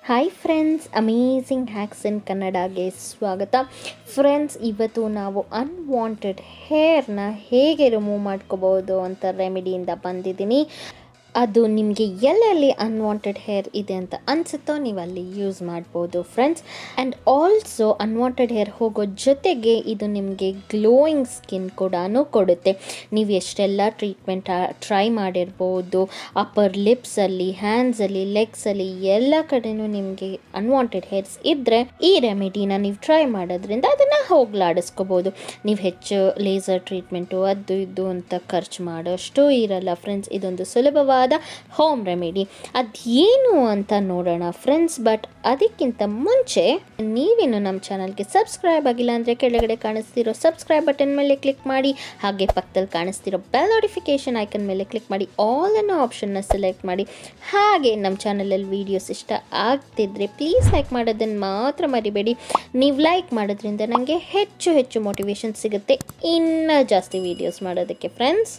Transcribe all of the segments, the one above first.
Hi friends, amazing hacks ಇನ್ ಕನ್ನಡಗೆ ಸ್ವಾಗತ. Friends, ಇವತ್ತು ನಾವು ಅನ್ವಾಂಟೆಡ್ ಹೇರ್ನ ಹೇಗೆ ರಿಮೂವ್ ಮಾಡ್ಕೋಬೋದು ಅಂತ ರೆಮಿಡಿಯಿಂದ ಬಂದಿದ್ದೀನಿ. ಅದು ನಿಮಗೆ ಎಲ್ಲೆಲ್ಲಿ ಅನ್ವಾಂಟೆಡ್ ಹೇರ್ ಇದೆ ಅಂತ ಅನಿಸುತ್ತೋ ನೀವು ಅಲ್ಲಿ ಯೂಸ್ ಮಾಡ್ಬೋದು friends. And also unwanted hair ಹೋಗೋ ಜೊತೆಗೆ ಇದು ನಿಮಗೆ ಗ್ಲೋಯಿಂಗ್ ಸ್ಕಿನ್ ಕೂಡ ಕೊಡುತ್ತೆ. ನೀವು ಎಷ್ಟೆಲ್ಲ ಟ್ರೀಟ್ಮೆಂಟ್ ಟ್ರೈ ಮಾಡಿರ್ಬೋದು, ಅಪ್ಪರ್ ಲಿಪ್ಸಲ್ಲಿ, ಹ್ಯಾಂಡ್ಸಲ್ಲಿ, ಲೆಗ್ಸಲ್ಲಿ ಎಲ್ಲ ಕಡೆಯೂ ನಿಮಗೆ ಅನ್ವಾಂಟೆಡ್ ಹೇರ್ಸ್ ಇದ್ದರೆ ಈ ರೆಮಿಡಿನ ನೀವು ಟ್ರೈ ಮಾಡೋದ್ರಿಂದ ಅದನ್ನು ಹೋಗ್ಲಾಡಿಸ್ಕೋಬೋದು. ನೀವು ಹೆಚ್ಚು ಲೇಸರ್ ಟ್ರೀಟ್ಮೆಂಟು ಅದು ಇದು ಅಂತ ಖರ್ಚು ಮಾಡೋಷ್ಟು ಇರಲ್ಲ ಫ್ರೆಂಡ್ಸ್. ಇದೊಂದು ಸುಲಭವಾದ ಹೋಮ್ ರೆಮಿಡಿ. ಅದೇನು ಅಂತ ನೋಡೋಣ ಫ್ರೆಂಡ್ಸ್. ಬಟ್ ಅದಕ್ಕಿಂತ ಮುಂಚೆ ನೀವೇನು ನಮ್ಮ ಚಾನಲ್ಗೆ ಸಬ್ಸ್ಕ್ರೈಬ್ ಆಗಿಲ್ಲ ಅಂದರೆ ಕೆಳಗಡೆ ಕಾಣಿಸ್ತಿರೋ ಸಬ್ಸ್ಕ್ರೈಬ್ ಬಟನ್ ಮೇಲೆ ಕ್ಲಿಕ್ ಮಾಡಿ, ಹಾಗೆ ಪಕ್ಕದಲ್ಲಿ ಕಾಣಿಸ್ತಿರೋ ಬೆಲ್ ನೋಟಿಫಿಕೇಷನ್ ಐಕನ್ ಮೇಲೆ ಕ್ಲಿಕ್ ಮಾಡಿ, ಆಲ್ ಅನ್ನೋ ಆಪ್ಷನ್ನ ಸೆಲೆಕ್ಟ್ ಮಾಡಿ. ಹಾಗೆ ನಮ್ಮ ಚಾನಲಲ್ಲಿ ವೀಡಿಯೋಸ್ ಇಷ್ಟ ಆಗ್ತಿದ್ರೆ ಪ್ಲೀಸ್ ಲೈಕ್ ಮಾಡೋದನ್ನು ಮಾತ್ರ ಮರಿಬೇಡಿ. ನೀವು ಲೈಕ್ ಮಾಡೋದ್ರಿಂದ ನನಗೆ ಹೆಚ್ಚು ಮೋಟಿವೇಶನ್ ಸಿಗುತ್ತೆ ಇನ್ನೂ ಜಾಸ್ತಿ ವೀಡಿಯೋಸ್ ಮಾಡೋದಕ್ಕೆ ಫ್ರೆಂಡ್ಸ್.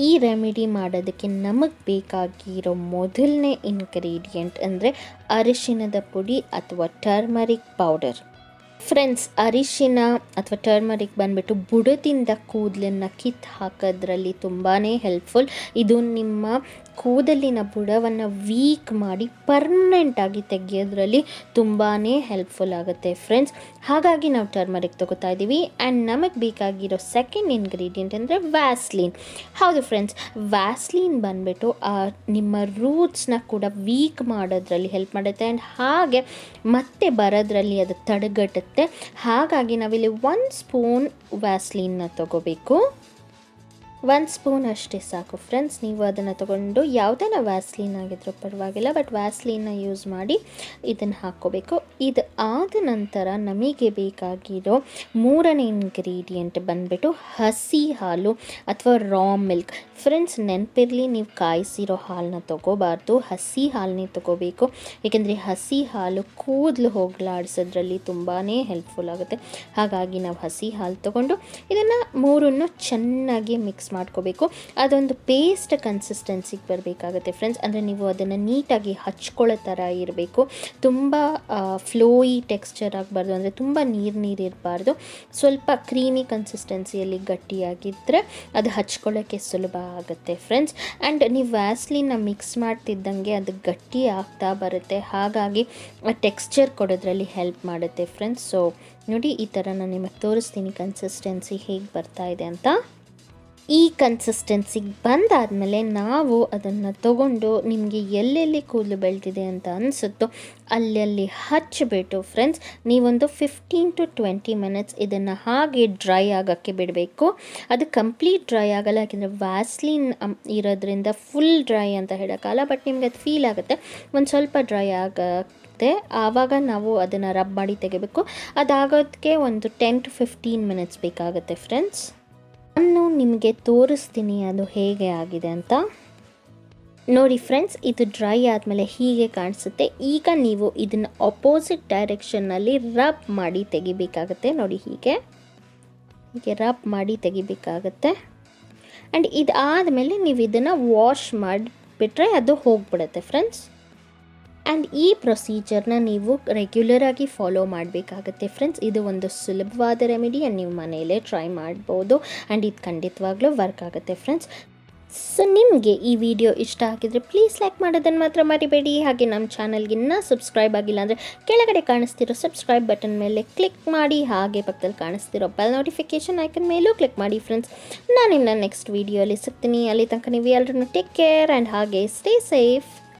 ಈ ರೆಮಿಡಿ ಮಾಡೋದಕ್ಕೆ ನಮಗೆ ಬೇಕಾಗಿರೋ ಮೊದಲನೇ ಇಂಗ್ರೀಡಿಯೆಂಟ್ ಅಂದರೆ ಅರಿಶಿಣದ ಪುಡಿ ಅಥವಾ ಟರ್ಮರಿಕ್ ಪೌಡರ್. ಫ್ರೆಂಡ್ಸ್, ಅರಿಶಿನ ಅಥವಾ ಟರ್ಮರಿಕ್ ಬಂದುಬಿಟ್ಟು ಬುಡದಿಂದ ಕೂದಲನ್ನು ಕಿತ್ತು ಹಾಕೋದ್ರಲ್ಲಿ ತುಂಬಾ ಹೆಲ್ಪ್ಫುಲ್. ಇದು ನಿಮ್ಮ ಕೂದಲಿನ ಬುಡವನ್ನು ವೀಕ್ ಮಾಡಿ ಪರ್ಮನೆಂಟಾಗಿ ತೆಗೆಯೋದ್ರಲ್ಲಿ ತುಂಬಾ ಹೆಲ್ಪ್ಫುಲ್ ಆಗುತ್ತೆ ಫ್ರೆಂಡ್ಸ್. ಹಾಗಾಗಿ ನಾವು ಟರ್ಮರಿಕ್ ತೊಗೋತಾ ಇದ್ದೀವಿ. ಆ್ಯಂಡ್ ನಮಗೆ ಬೇಕಾಗಿರೋ ಸೆಕೆಂಡ್ ಇಂಗ್ರೀಡಿಯೆಂಟ್ ಅಂದರೆ ವ್ಯಾಸ್ಲೀನ್. ಹೌದು ಫ್ರೆಂಡ್ಸ್, ವ್ಯಾಸ್ಲೀನ್ ಬಂದುಬಿಟ್ಟು ನಿಮ್ಮ ರೂಟ್ಸ್ನ ಕೂಡ ವೀಕ್ ಮಾಡೋದ್ರಲ್ಲಿ ಹೆಲ್ಪ್ ಮಾಡುತ್ತೆ ಆ್ಯಂಡ್ ಹಾಗೆ ಮತ್ತೆ ಬರೋದ್ರಲ್ಲಿ ಅದು ತಡೆಗಟ್ಟುತ್ತೆ. ಹಾಗಾಗಿ ನಾವಿಲ್ಲಿ 1 ಸ್ಪೂನ್ ವ್ಯಾಸ್ಲೀನ್ನ ತೊಗೋಬೇಕು. 1 ಸ್ಪೂನ್ ಅಷ್ಟೇ ಸಾಕು ಫ್ರೆಂಡ್ಸ್. ನೀವು ಅದನ್ನು ತೊಗೊಂಡು ಯಾವುದನ್ನ ವ್ಯಾಸ್ಲೀನ್ ಆಗಿದ್ರೂ ಪರವಾಗಿಲ್ಲ, ಬಟ್ ವ್ಯಾಸ್ಲೀನ್ನ ಯೂಸ್ ಮಾಡಿ ಇದನ್ನು ಹಾಕ್ಕೋಬೇಕು. ಇದು ಆದ ನಂತರ ನಮಗೆ ಬೇಕಾಗಿರೋ ಮೂರನೇ ಇಂಗ್ರೀಡಿಯೆಂಟ್ ಬಂದುಬಿಟ್ಟು ಹಸಿ ಹಾಲು ಅಥವಾ ರಾ ಮಿಲ್ಕ್. ಫ್ರೆಂಡ್ಸ್, ನೆನಪಿರಲಿ, ನೀವು ಕಾಯಿಸಿರೋ ಹಾಲನ್ನ ತೊಗೋಬಾರ್ದು, ಹಸಿ ಹಾಲನ್ನೇ ತೊಗೋಬೇಕು. ಏಕೆಂದರೆ ಹಸಿ ಹಾಲು ಕೂದಲು ಹೋಗಲಾಡಿಸೋದ್ರಲ್ಲಿ ತುಂಬಾ ಹೆಲ್ಪ್ಫುಲ್ ಆಗುತ್ತೆ. ಹಾಗಾಗಿ ನಾವು ಹಸಿ ಹಾಲು ತೊಗೊಂಡು ಇದನ್ನು ಮೂರನ್ನು ಚೆನ್ನಾಗಿ ಮಿಕ್ಸ್ ಮಾಡ್ಕೋಬೇಕು. ಅದೊಂದು ಪೇಸ್ಟ್ ಕನ್ಸಿಸ್ಟೆನ್ಸಿಗೆ ಬರಬೇಕಾಗುತ್ತೆ ಫ್ರೆಂಡ್ಸ್. ಅಂದರೆ ನೀವು ಅದನ್ನು ನೀಟಾಗಿ ಹಚ್ಕೊಳ್ಳೋ ಥರ ಇರಬೇಕು. ತುಂಬ ಫ್ಲೋಯಿ ಟೆಕ್ಸ್ಚರ್ ಆಗಬಾರ್ದು, ಅಂದರೆ ತುಂಬ ನೀರಿರಬಾರ್ದು. ಸ್ವಲ್ಪ ಕ್ರೀಮಿ ಕನ್ಸಿಸ್ಟೆನ್ಸಿಯಲ್ಲಿ ಗಟ್ಟಿಯಾಗಿದ್ದರೆ ಅದು ಹಚ್ಕೊಳ್ಳೋಕ್ಕೆ ಸುಲಭ ಆಗುತ್ತೆ ಫ್ರೆಂಡ್ಸ್. ಆ್ಯಂಡ್ ನೀವು ವ್ಯಾಸ್ಲಿನ ಮಿಕ್ಸ್ ಮಾಡ್ತಿದ್ದಂಗೆ ಅದು ಗಟ್ಟಿ ಆಗ್ತಾ ಬರುತ್ತೆ. ಹಾಗಾಗಿ ಟೆಕ್ಸ್ಚರ್ ಕೊಡೋದ್ರಲ್ಲಿ ಹೆಲ್ಪ್ ಮಾಡುತ್ತೆ ಫ್ರೆಂಡ್ಸ್. ಸೊ ನೋಡಿ, ಈ ಥರ ನಾನು ನಿಮಗೆ ತೋರಿಸ್ತೀನಿ ಕನ್ಸಿಸ್ಟೆನ್ಸಿ ಹೇಗೆ ಬರ್ತಾ ಇದೆ ಅಂತ. ಈ ಕನ್ಸಿಸ್ಟೆನ್ಸಿಗೆ ಬಂದಾದಮೇಲೆ ನಾವು ಅದನ್ನು ತಗೊಂಡು ನಿಮಗೆ ಎಲ್ಲೆಲ್ಲಿ ಕೂದಲು ಬೆಳೆದಿದೆ ಅಂತ ಅನಿಸುತ್ತೋ ಅಲ್ಲಲ್ಲಿ ಹಚ್ಚಿಬಿಟ್ಟು ಫ್ರೆಂಡ್ಸ್ ನೀವೊಂದು 15 to 20 ಮಿನಿಟ್ಸ್ ಇದನ್ನು ಹಾಗೆ ಡ್ರೈ ಆಗೋಕ್ಕೆ ಬಿಡಬೇಕು. ಅದು ಕಂಪ್ಲೀಟ್ ಡ್ರೈ ಆಗೋಲ್ಲ, ಯಾಕೆಂದರೆ ವ್ಯಾಸ್ಲಿನ್ ಇರೋದ್ರಿಂದ ಫುಲ್ ಡ್ರೈ ಅಂತ ಹೇಳೋಕ್ಕಲ್ಲ, ಬಟ್ ನಿಮಗೆ ಅದು ಫೀಲ್ ಆಗುತ್ತೆ ಒಂದು ಸ್ವಲ್ಪ ಡ್ರೈ ಆಗುತ್ತೆ. ಆವಾಗ ನಾವು ಅದನ್ನು ರಬ್ ಮಾಡಿ ತೆಗಿಬೇಕು. ಅದಾಗೋದಕ್ಕೆ ಒಂದು 10 to 15 ಮಿನಿಟ್ಸ್ ಬೇಕಾಗುತ್ತೆ ಫ್ರೆಂಡ್ಸ್. ನಾನು ನಿಮಗೆ ತೋರಿಸ್ತೀನಿ ಅದು ಹೇಗೆ ಆಗಿದೆ ಅಂತ. ನೋಡಿ ಫ್ರೆಂಡ್ಸ್, ಇದು ಡ್ರೈ ಆದಮೇಲೆ ಹೀಗೆ ಕಾಣಿಸುತ್ತೆ. ಈಗ ನೀವು ಇದನ್ನು ಅಪೋಸಿಟ್ ಡೈರೆಕ್ಷನ್ನಲ್ಲಿ ರಬ್ ಮಾಡಿ ತೆಗಿಬೇಕಾಗತ್ತೆ. ನೋಡಿ, ಹೀಗೆ ರಬ್ ಮಾಡಿ ತೆಗಿಬೇಕಾಗತ್ತೆ. ಆ್ಯಂಡ್ ಇದಾದಮೇಲೆ ನೀವು ಇದನ್ನು ವಾಶ್ ಮಾಡಿಬಿಟ್ರೆ ಅದು ಹೋಗ್ಬಿಡುತ್ತೆ ಫ್ರೆಂಡ್ಸ್. ಆ್ಯಂಡ್ ಈ ಪ್ರೊಸೀಜರ್ನ ನೀವು ರೆಗ್ಯುಲರಾಗಿ ಫಾಲೋ ಮಾಡಬೇಕಾಗತ್ತೆ ಫ್ರೆಂಡ್ಸ್. ಇದು ಒಂದು ಸುಲಭವಾದ ರೆಮಿಡಿ ಆ್ಯಂಡ್ ನೀವು ಮನೆಯಲ್ಲೇ ಟ್ರೈ ಮಾಡ್ಬೋದು. ಆ್ಯಂಡ್ ಇದು ಖಂಡಿತವಾಗ್ಲೂ ವರ್ಕ್ ಆಗುತ್ತೆ ಫ್ರೆಂಡ್ಸ್. ಸೊ ನಿಮಗೆ ಈ ವಿಡಿಯೋ ಇಷ್ಟ ಆಗಿದ್ರೆ ಪ್ಲೀಸ್ ಲೈಕ್ ಮಾಡೋದನ್ನು ಮಾತ್ರ ಮರಿಬೇಡಿ. ಹಾಗೆ ನಮ್ಮ ಚಾನಲ್ಗೆ ಇನ್ನೂ ಸಬ್ಸ್ಕ್ರೈಬ್ ಆಗಿಲ್ಲ ಅಂದರೆ ಕೆಳಗಡೆ ಕಾಣಿಸ್ತಿರೋ ಸಬ್ಸ್ಕ್ರೈಬ್ ಬಟನ್ ಮೇಲೆ ಕ್ಲಿಕ್ ಮಾಡಿ, ಹಾಗೆ ಪಕ್ಕದಲ್ಲಿ ಕಾಣಿಸ್ತಿರೋ ಬೆಲ್ ನೋಟಿಫಿಕೇಷನ್ ಐಕನ್ ಮೇಲೂ ಕ್ಲಿಕ್ ಮಾಡಿ ಫ್ರೆಂಡ್ಸ್. ನಾನಿನ್ನು ನೆಕ್ಸ್ಟ್ ವೀಡಿಯೋಲಿ ಸಿಗ್ತೀನಿ. ಅಲ್ಲಿ ತನಕ ನೀವು ಎಲ್ಲರೂ ಟೇಕ್ ಕೇರ್ ಆ್ಯಂಡ್ ಹಾಗೆ ಸ್ಟೇ ಸೇಫ್.